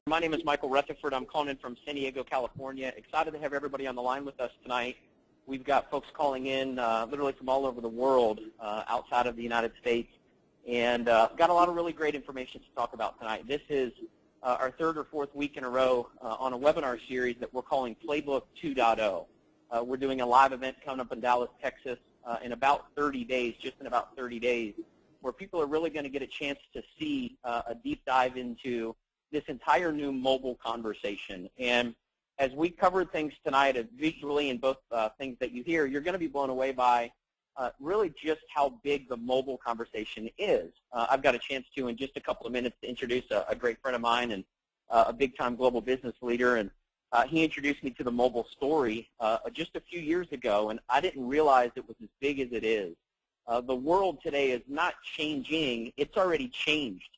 My name is Michael Rutherford. I'm calling in from San Diego, California. Excited to have everybody on the line with us tonight. We've got folks calling in literally from all over the world outside of the United States, and got a lot of really great information to talk about tonight. This is our third or fourth week in a row on a webinar series that we're calling Playbook 2.0. We're doing a live event coming up in Dallas, Texas in about 30 days, just in about 30 days, where people are really going to get a chance to see a deep dive into this entire new mobile conversation. And as we covered things tonight, visually in both things that you hear, you're going to be blown away by really just how big the mobile conversation is. I've got a chance to, in just a couple of minutes, to introduce a great friend of mine and a big-time global business leader. And he introduced me to the mobile story just a few years ago, and I didn't realize it was as big as it is. The world today is not changing. It's already changed.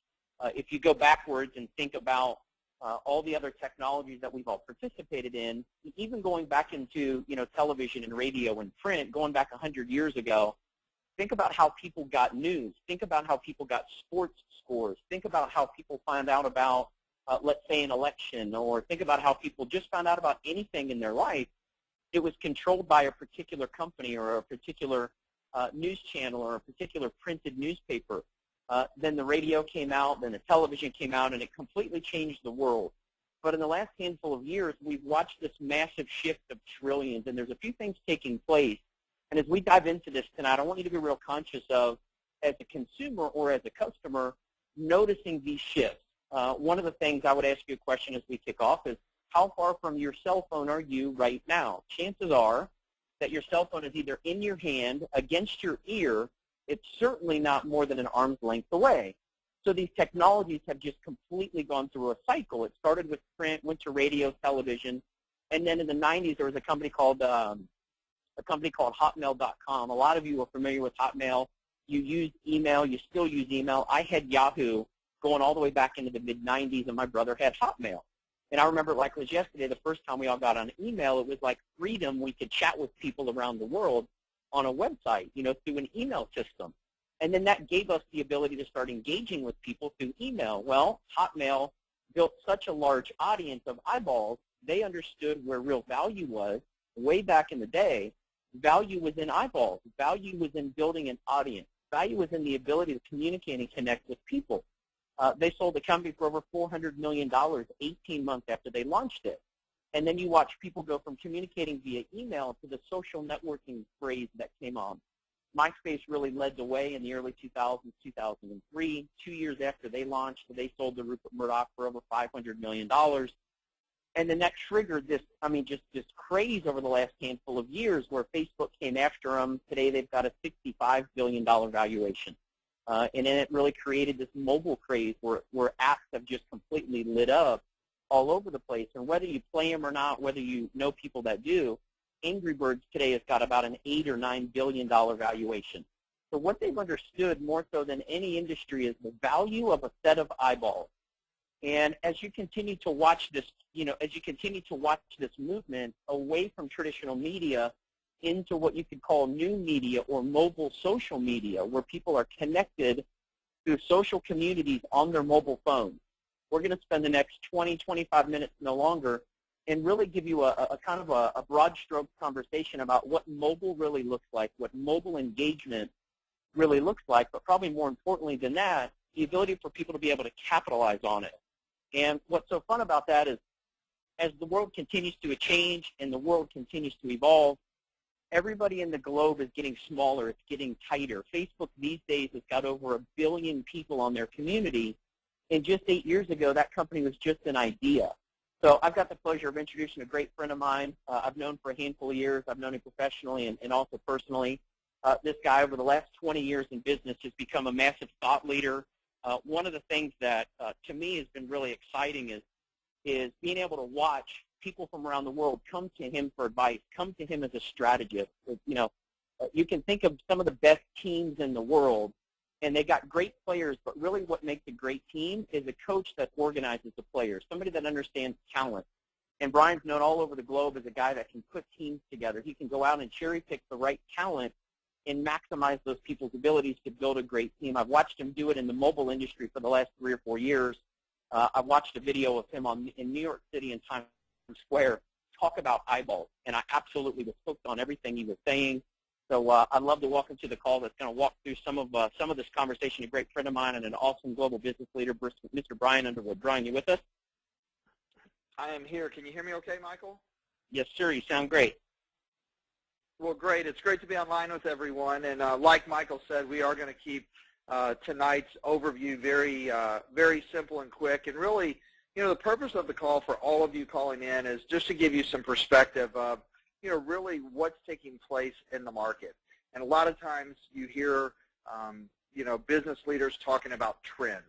If you go backwards and think about all the other technologies that we've all participated in, even going back into television and radio and print, going back 100 years ago, think about how people got news. Think about how people got sports scores. Think about how people find out about, let's say, an election, or think about how people just found out about anything in their life. It was controlled by a particular company or a particular news channel or a particular printed newspaper. Then the radio came out, then the television came out, and it completely changed the world. But in the last handful of years, we've watched this massive shift of trillions, and there's a few things taking place. And as we dive into this tonight, I want you to be real conscious of, as a consumer or as a customer, noticing these shifts. One of the things I would ask you a question as we kick off is, how far from your cell phone are you right now? Chances are that your cell phone is either in your hand, against your ear. It's certainly not more than an arm's length away. So these technologies have just completely gone through a cycle. It started with print, went to radio, television, and then in the 90s there was a company called Hotmail.com. A lot of you are familiar with Hotmail. You use email. You still use email. I had Yahoo going all the way back into the mid-90s, and my brother had Hotmail. And I remember, like it was yesterday, the first time we all got on email, it was like freedom. We could chat with people around the world on a website, through an email system. And then that gave us the ability to start engaging with people through email. Well, Hotmail built such a large audience of eyeballs, they understood where real value was way back in the day. Value was in eyeballs. Value was in building an audience. Value was in the ability to communicate and connect with people. They sold the company for over $400 million 18 months after they launched it. And then you watch people go from communicating via email to the social networking phrase that came on. MySpace really led the way in the early 2000s, 2003. 2 years after they launched, they sold to Rupert Murdoch for over $500 million. And then that triggered this craze over the last handful of years where Facebook came after them. Today they've got a $65 billion valuation. And then it really created this mobile craze where apps have just completely lit up all over the place. And whether you play them or not, whether you know people that do, Angry Birds today has got about an $8 or $9 billion valuation. So what they've understood more so than any industry is the value of a set of eyeballs. And as you continue to watch this, this movement away from traditional media into what you could call new media or mobile social media, where people are connected through social communities on their mobile phones. We're going to spend the next 20, 25 minutes, no longer, and really give you a kind of a broad stroke conversation about what mobile really looks like, what mobile engagement really looks like, but probably more importantly than that, the ability for people to be able to capitalize on it. And what's so fun about that is, as the world continues to change and the world continues to evolve, everybody in the globe is getting smaller. It's getting tighter. Facebook these days has got over 1 billion people on their community. And just 8 years ago, that company was just an idea. So I've got the pleasure of introducing a great friend of mine. I've known for a handful of years. I've known him professionally and also personally. This guy, over the last 20 years in business, has become a massive thought leader. One of the things that, to me, has been really exciting is being able to watch people from around the world come to him for advice, come to him as a strategist. You can think of some of the best teams in the world, and they got great players, but really what makes a great team is a coach that organizes the players, somebody that understands talent. And Brian's known all over the globe as a guy that can put teams together. He can go out and cherry pick the right talent and maximize those people's abilities to build a great team. I've watched him do it in the mobile industry for the last 3 or 4 years. I watched a video of him in New York City in Times Square talk about eyeballs, and I absolutely was hooked on everything he was saying. So I'd love to welcome to the call that's going to walk through some of this conversation, a great friend of mine and an awesome global business leader, Mr. Brian Underwood. Brian, you with us? I am here. Can you hear me okay, Michael? Yes, sir. You sound great. Well, great. It's great to be online with everyone. And like Michael said, we are going to keep tonight's overview very simple and quick. And really, the purpose of the call for all of you calling in is just to give you some perspective of, really what's taking place in the market. And a lot of times you hear, business leaders talking about trends.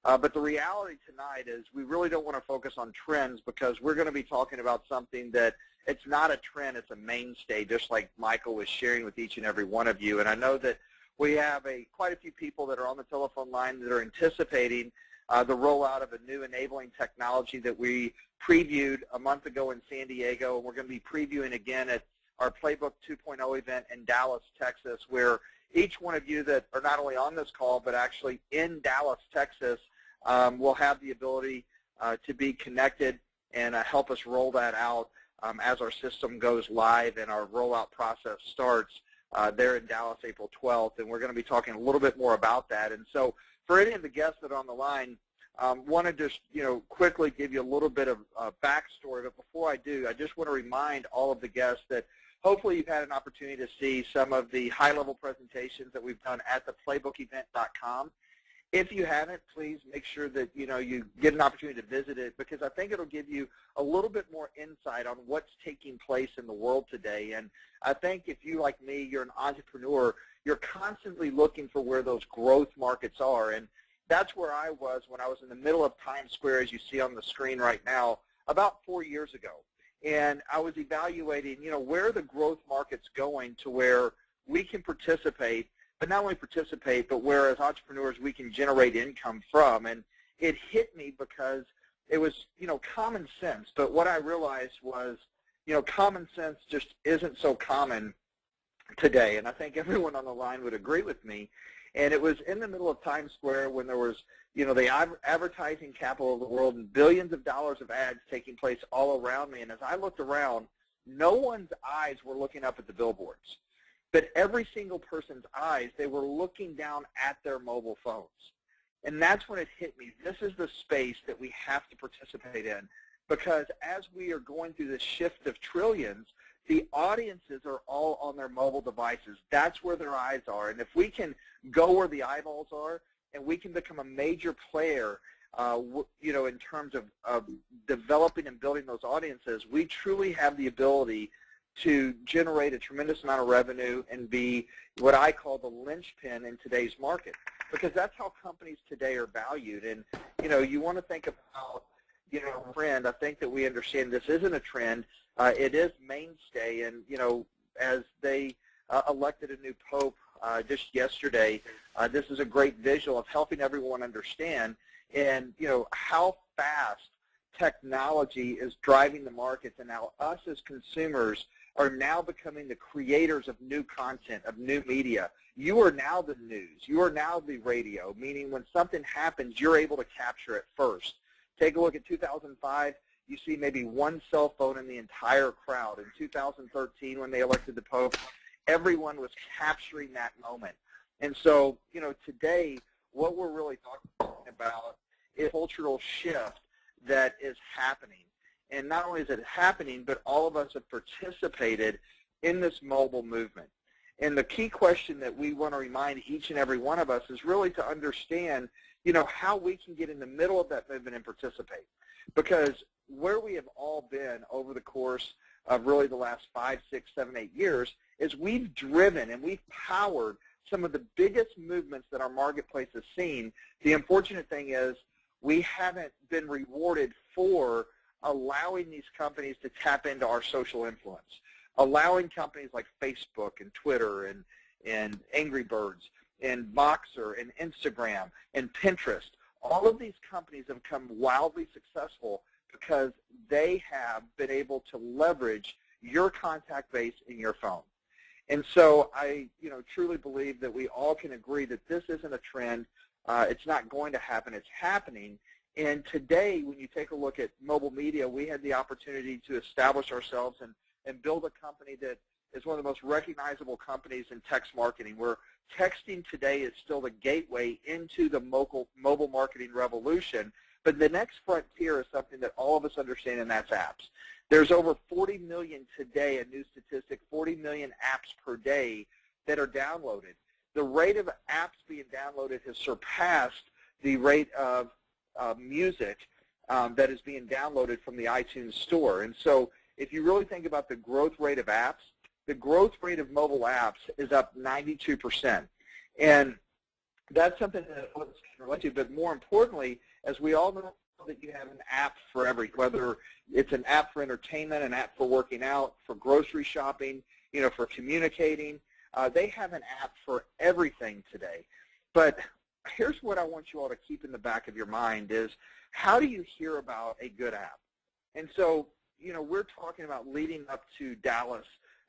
But the reality tonight is we really don't want to focus on trends because we're going to be talking about something that it's not a trend, it's a mainstay, just like Michael was sharing with each and every one of you. And I know that we have quite a few people that are on the telephone line that are anticipating the rollout of a new enabling technology that we previewed a month ago in San Diego, and we're going to be previewing again at our Playbook 2.0 event in Dallas, Texas, where each one of you that are not only on this call but actually in Dallas, Texas, will have the ability to be connected and help us roll that out as our system goes live and our rollout process starts there in Dallas April 12th. And we're going to be talking a little bit more about that. And so for any of the guests that are on the line, want to just quickly give you a little bit of backstory. But before I do, I just want to remind all of the guests that hopefully you've had an opportunity to see some of the high-level presentations that we've done at the playbookevent.com. If you haven't, please make sure that you get an opportunity to visit it, because I think it'll give you a little bit more insight on what's taking place in the world today. And I think if you, like me, you're an entrepreneur, you're constantly looking for where those growth markets are. And that's where I was when I was in the middle of Times Square, as you see on the screen right now, about 4 years ago. And I was evaluating, where are the growth markets going to where we can participate, but not only participate, but where as entrepreneurs we can generate income from. And it hit me because it was, common sense. But what I realized was, common sense just isn't so common today. And I think everyone on the line would agree with me. And it was in the middle of Times Square when there was, the advertising capital of the world and billions of dollars of ads taking place all around me. And as I looked around, no one's eyes were looking up at the billboards. But every single person's eyes, they were looking down at their mobile phones. And that's when it hit me. This is the space that we have to participate in, because as we are going through this shift of trillions, the audiences are all on their mobile devices. That's where their eyes are. And if we can go where the eyeballs are and we can become a major player, in terms of developing and building those audiences, we truly have the ability to generate a tremendous amount of revenue and be what I call the linchpin in today's market, because that's how companies today are valued. And, you want to think about, friend, I think that we understand this isn't a trend. It is mainstay. And, as they elected a new pope just yesterday, this is a great visual of helping everyone understand and, how fast technology is driving the markets, and how us as consumers are now becoming the creators of new content, of new media. You are now the news. You are now the radio, meaning when something happens, you're able to capture it first. Take a look at 2005. You see maybe one cell phone in the entire crowd. In 2013, when they elected the Pope, everyone was capturing that moment. And so, today, what we're really talking about is a cultural shift that is happening. And not only is it happening, but all of us have participated in this mobile movement. And the key question that we want to remind each and every one of us is really to understand, how we can get in the middle of that movement and participate. Because where we have all been over the course of really the last 5, 6, 7, 8 years is we've driven and we've powered some of the biggest movements that our marketplace has seen. The unfortunate thing is we haven't been rewarded for allowing these companies to tap into our social influence, allowing companies like Facebook and Twitter and Angry Birds and Boxer and Instagram and Pinterest. All of these companies have become wildly successful because they have been able to leverage your contact base in your phone. And so I truly believe that we all can agree that this isn't a trend. It's not going to happen. It's happening. And today, when you take a look at mobile media, we had the opportunity to establish ourselves and build a company that is one of the most recognizable companies in text marketing, where texting today is still the gateway into the mobile marketing revolution. But the next frontier is something that all of us understand, and that's apps. There's over 40 million today, a new statistic, 40 million apps per day that are downloaded. The rate of apps being downloaded has surpassed the rate of music that is being downloaded from the iTunes store. And so if you really think about the growth rate of apps, the growth rate of mobile apps is up 92%. And that's something that I can relate to. But more importantly, as we all know that you have an app for everything, whether it's an app for entertainment, an app for working out, for grocery shopping, for communicating, they have an app for everything today. But here's what I want you all to keep in the back of your mind is, how do you hear about a good app? And so, we're talking about leading up to Dallas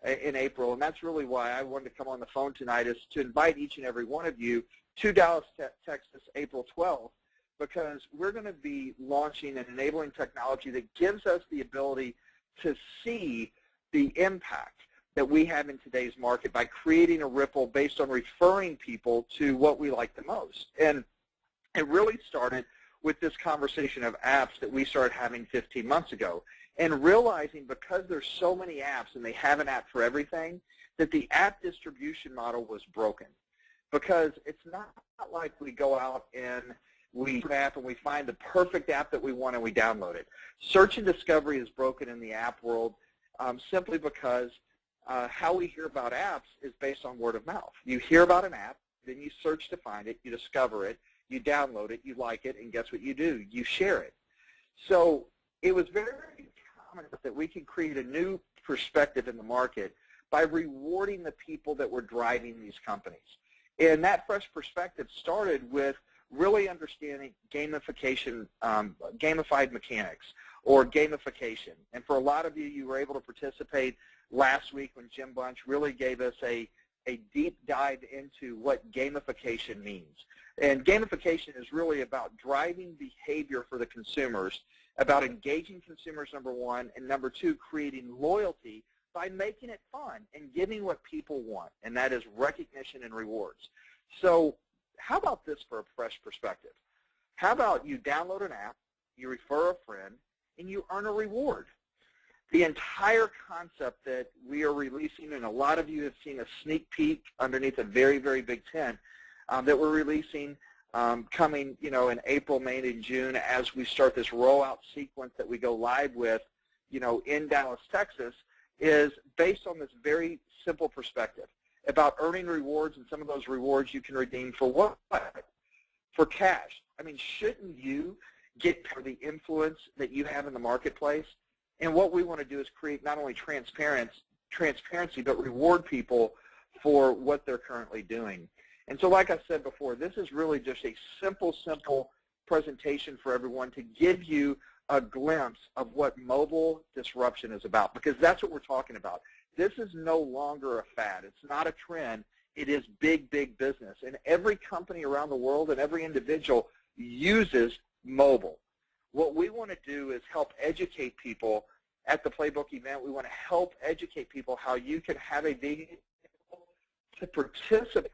in April, and that's really why I wanted to come on the phone tonight, is to invite each and every one of you to Dallas, Texas, April 12th, because we're going to be launching an enabling technology that gives us the ability to see the impact that we have in today's market by creating a ripple based on referring people to what we like the most. And it really started with this conversation of apps that we started having 15 months ago, and realizing because there's so many apps and they have an app for everything, that the app distribution model was broken. Because it's not like we go out and we app and we find the perfect app that we want and we download it. Search and discovery is broken in the app world simply because how we hear about apps is based on word of mouth. You hear about an app, then you search to find it, you discover it, you download it, you like it, and guess what you do? You share it. So it was very common that we could create a new perspective in the market by rewarding the people that were driving these companies. And that fresh perspective started with really understanding gamification, gamified mechanics, or gamification. And for a lot of you, you were able to participate last week when Jim Bunch really gave us a deep dive into what gamification means. And gamification is really about driving behavior for the consumers, about engaging consumers, number one, and number two, creating loyalty by making it fun and giving what people want, and that is recognition and rewards. So how about this for a fresh perspective? How about you download an app, you refer a friend, and you earn a reward? The entire concept that we are releasing, and a lot of you have seen a sneak peek underneath a very, very big tent that we're releasing coming, in April, May, and June as we start this rollout sequence that we go live with, in Dallas, Texas, is based on this very simple perspective about earning rewards, and some of those rewards you can redeem for what? For cash. I mean, shouldn't you get for the influence that you have in the marketplace? And what we want to do is create not only transparency, but reward people for what they're currently doing. And so like I said before, this is really just a simple presentation for everyone to give you a glimpse of what mobile disruption is about, because that's what we're talking about. This is no longer a fad. It's not a trend. It is big, big business. And every company around the world and every individual uses mobile. What we want to do is help educate people at the Playbook event. We want to help educate people how you can have a vehicle to participate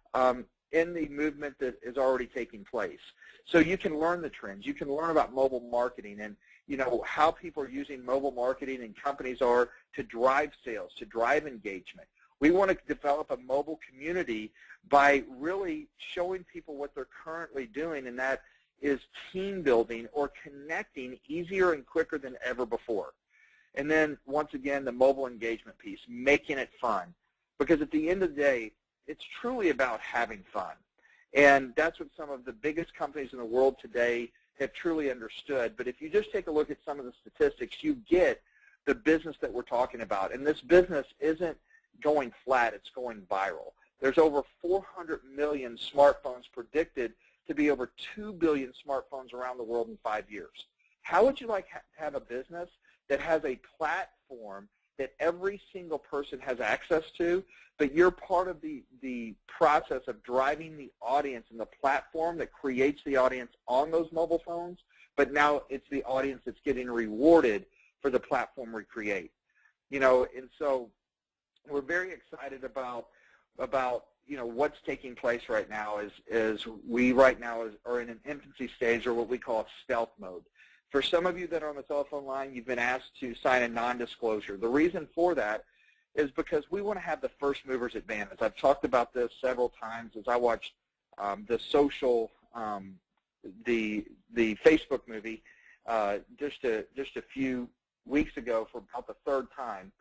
in the movement that is already taking place. So you can learn the trends. You can learn about mobile marketing and how people are using mobile marketing and companies are to drive sales, to drive engagement. We want to develop a mobile community by really showing people what they're currently doing, and that is team building or connecting easier and quicker than ever before. And then, once again, the mobile engagement piece, making it fun. Because at the end of the day, it's truly about having fun. And that's what some of the biggest companies in the world today have truly understood. But if you just take a look at some of the statistics, you get the business that we're talking about. And this business isn't going flat, it's going viral. There's over 400 million smartphones predicted to be over 2 billion smartphones around the world in 5 years. How would you like to have a business that has a platform that every single person has access to, but you're part of the process of driving the audience and the platform that creates the audience on those mobile phones, but now it's the audience that's getting rewarded for the platform we create. And so we're very excited about what's taking place right now is we right now are in an infancy stage, or what we call stealth mode. For some of you that are on the telephone line, you've been asked to sign a non-disclosure. The reason for that is because we want to have the first mover's advantage. I've talked about this several times as I watched the Facebook movie just a few weeks ago for about the third time,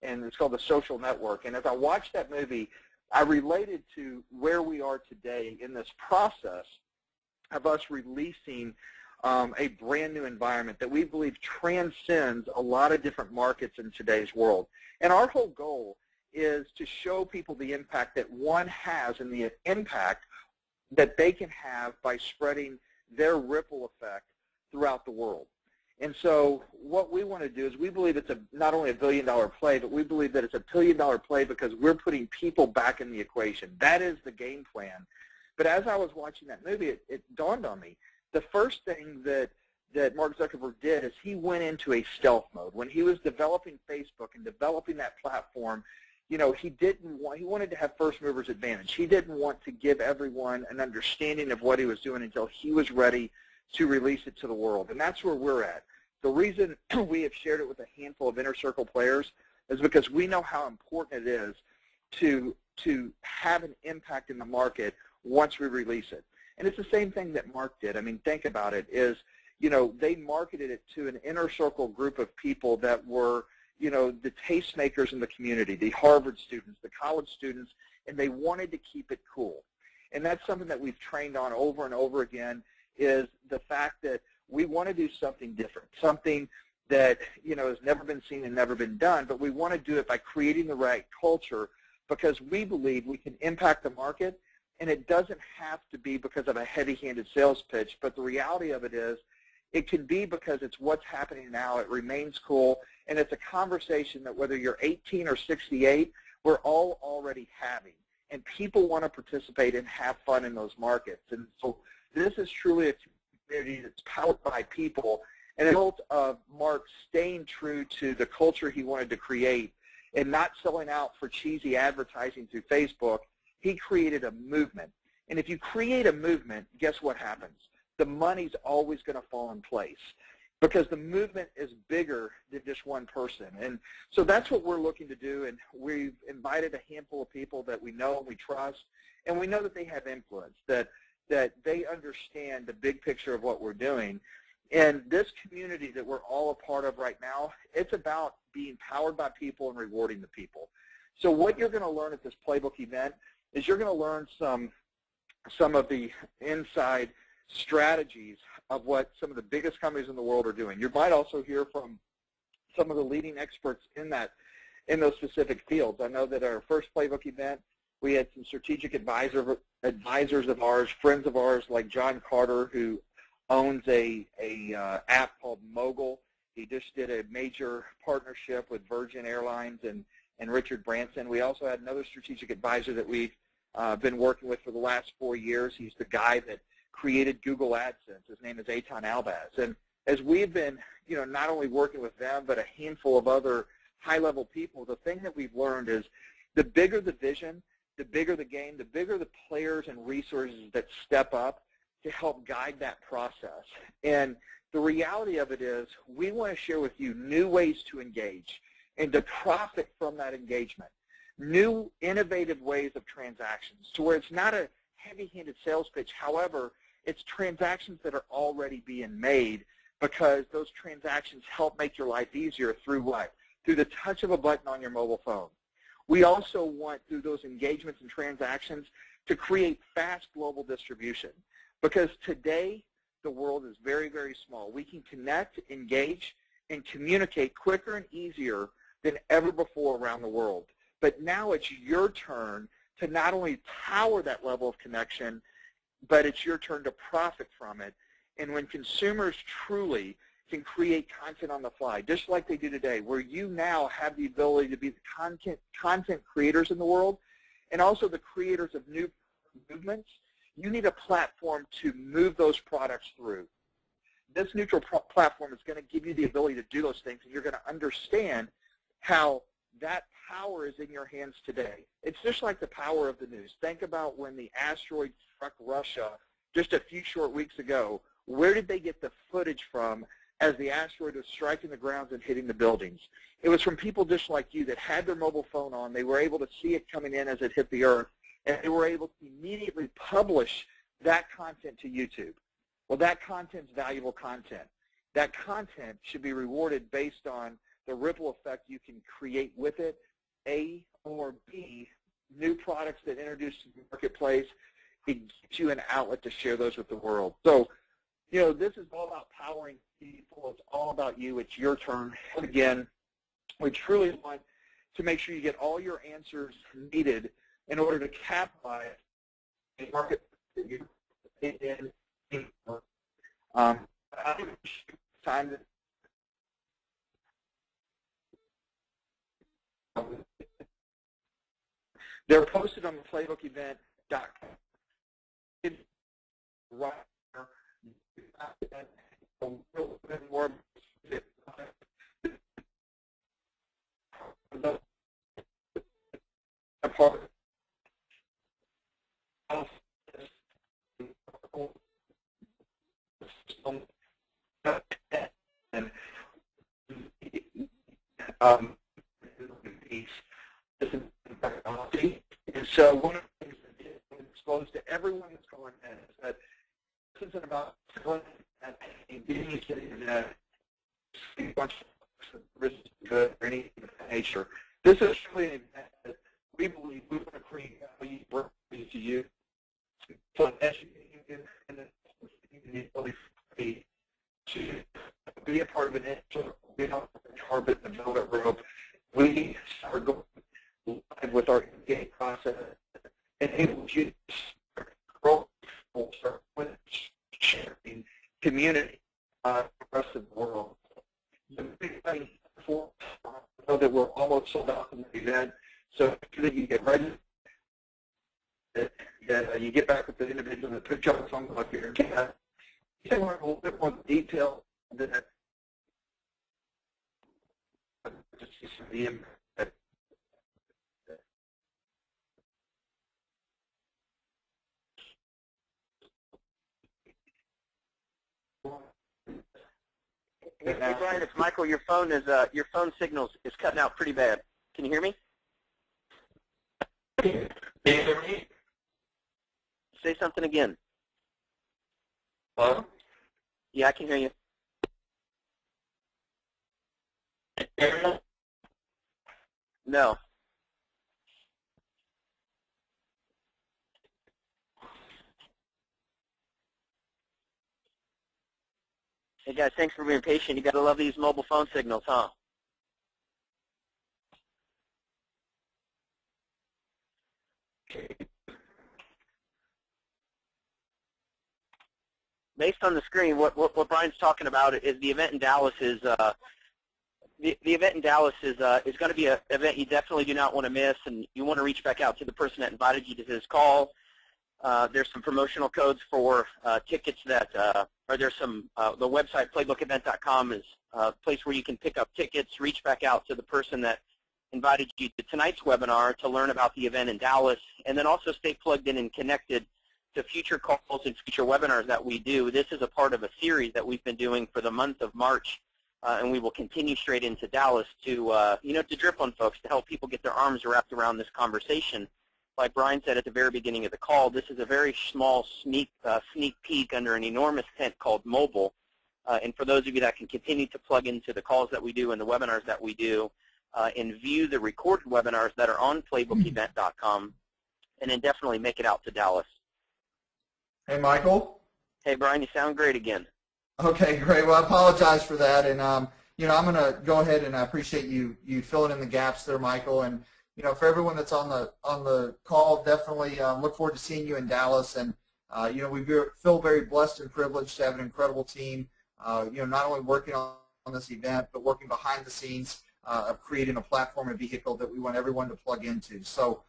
and it's called The Social Network. And as I watched that movie, I related to where we are today in this process of us releasing a brand new environment that we believe transcends a lot of different markets in today's world. And our whole goal is to show people the impact that one has and the impact that they can have by spreading their ripple effect throughout the world. And so what we want to do is we believe it's not only a billion-dollar play, but we believe that it's a billion-dollar play because we're putting people back in the equation. That is the game plan. But as I was watching that movie, it dawned on me. The first thing that Mark Zuckerberg did is he went into a stealth mode. When he was developing Facebook and developing that platform, he wanted to have first mover's advantage. He didn't want to give everyone an understanding of what he was doing until he was ready to release it to the world. And that's where we're at. The reason we have shared it with a handful of inner circle players is because we know how important it is to have an impact in the market once we release it. And it's the same thing that Mark did. I mean, think about it, they marketed it to an inner circle group of people that were, the tastemakers in the community, the Harvard students, the college students, and they wanted to keep it cool. And that's something that we've trained on over and over again, is the fact that we want to do something different, something that, has never been seen and never been done, but we want to do it by creating the right culture because we believe we can impact the market, and it doesn't have to be because of a heavy-handed sales pitch, but the reality of it is it can be because it's what's happening now, it remains cool, and it's a conversation that whether you're 18 or 68, we're all already having, and people want to participate and have fun in those markets. And so this is truly a community that's powered by people, and a result of Mark staying true to the culture he wanted to create and not selling out for cheesy advertising through Facebook. He created a movement. And if you create a movement, guess what happens? The money's always going to fall in place because the movement is bigger than just one person. And so that's what we're looking to do, and we've invited a handful of people that we know and we trust, and we know that they have influence, that they understand the big picture of what we're doing. And this community that we're all a part of right now, it's about being powered by people and rewarding the people. So what you're going to learn at this Playbook event is you're going to learn some of the inside strategies of what some of the biggest companies in the world are doing. You might also hear from some of the leading experts in those specific fields. I know that our first Playbook event, we had some strategic advisors of ours, friends of ours, like John Carter, who owns a app called Mogul. He just did a major partnership with Virgin Airlines and Richard Branson. We also had another strategic advisor that we've been working with for the last 4 years. He's the guy that created Google AdSense. His name is Eitan Albaz. And as we've been, not only working with them, but a handful of other high-level people, the thing that we've learned is the bigger the vision, the bigger the game, the bigger the players and resources that step up to help guide that process. And the reality of it is we want to share with you new ways to engage and to profit from that engagement, new innovative ways of transactions to where it's not a heavy-handed sales pitch. However, it's transactions that are already being made because those transactions help make your life easier through what? Through the touch of a button on your mobile phone. We also want, through those engagements and transactions, to create fast global distribution because today the world is very, very small. We can connect, engage, and communicate quicker and easier than ever before around the world. But now it's your turn to not only power that level of connection, but it's your turn to profit from it. And when consumers truly can create content on the fly, just like they do today, where you now have the ability to be the content creators in the world and also the creators of new movements, you need a platform to move those products through. this neutral platform is going to give you the ability to do those things, and you're going to understand how that power is in your hands today. It's just like the power of the news. Think about when the asteroid struck Russia just a few short weeks ago. Where did they get the footage from as the asteroid was striking the grounds and hitting the buildings? It was from people just like you that had their mobile phone on. They were able to see it coming in as it hit the earth, and they were able to immediately publish that content to YouTube. Well, that content's valuable content. That content should be rewarded based on the ripple effect you can create with it, A, or B, new products that introduce to the marketplace. It gives you an outlet to share those with the world. So, this is all about powering people. It's all about you. It's your turn. And again, we truly want to make sure you get all your answers needed in order to capitalize the market that you're in. Time they're posted on the playbookevent.com. Right there. A little bit more and so one of the things that is exposed to everyone that's going in is that this isn't about going and being a bunch of risks good or anything of that nature. This is really an event that we believe we want to create value to you. So educating you and the ability to be a part of an intro, we don't carpet and velvet rope. We are going live with our engagement process and able to grow with sharing community the rest of the world. The big thing for know that we're almost sold out in the event, so that you get ready, that you get back with the individual that put you on the phone call here. You can learn a little bit more detail than that. Just see some of the impact. Hey, Brian, it's Michael. Your phone signal is cutting out pretty bad. Can you hear me? Can you hear me? Say something again. Hello? Yeah, I can hear you. No. Hey guys, thanks for being patient. You got to love these mobile phone signals, huh? Based on the screen, what Brian's talking about is the event in Dallas is the event in Dallas is going to be an event you definitely do not want to miss, and you want to reach back out to the person that invited you to this call. There's some promotional codes for tickets that, or there's some, the website playbookevent.com is a place where you can pick up tickets, reach back out to the person that invited you to tonight's webinar to learn about the event in Dallas, and then also stay plugged in and connected to future calls and future webinars that we do. This is a part of a series that we've been doing for the month of March, and we will continue straight into Dallas to, to drip on folks, to help people get their arms wrapped around this conversation. Like Brian said at the very beginning of the call, this is a very small sneak peek under an enormous tent called mobile. And for those of you that can continue to plug into the calls that we do and the webinars that we do, and view the recorded webinars that are on playbookevent.com, and then definitely make it out to Dallas. Hey, Michael. Hey, Brian, you sound great again. Okay, great. Well, I apologize for that, and I'm going to go ahead and I appreciate you filling in the gaps there, Michael. And for everyone that's on the call, definitely look forward to seeing you in Dallas. And we feel very blessed and privileged to have an incredible team. Not only working on this event, but working behind the scenes of creating a platform and vehicle that we want everyone to plug into. So,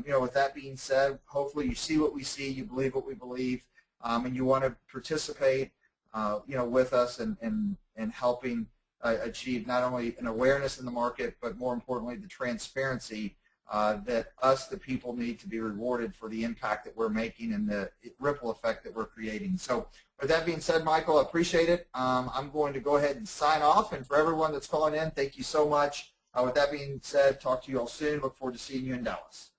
with that being said, hopefully you see what we see, you believe what we believe, and you want to participate. with us and helping achieve not only an awareness in the market, but more importantly, the transparency that us, the people, need to be rewarded for the impact that we're making and the ripple effect that we're creating. So with that being said, Michael, I appreciate it. I'm going to go ahead and sign off. And for everyone that's calling in, thank you so much. With that being said, talk to you all soon. Look forward to seeing you in Dallas.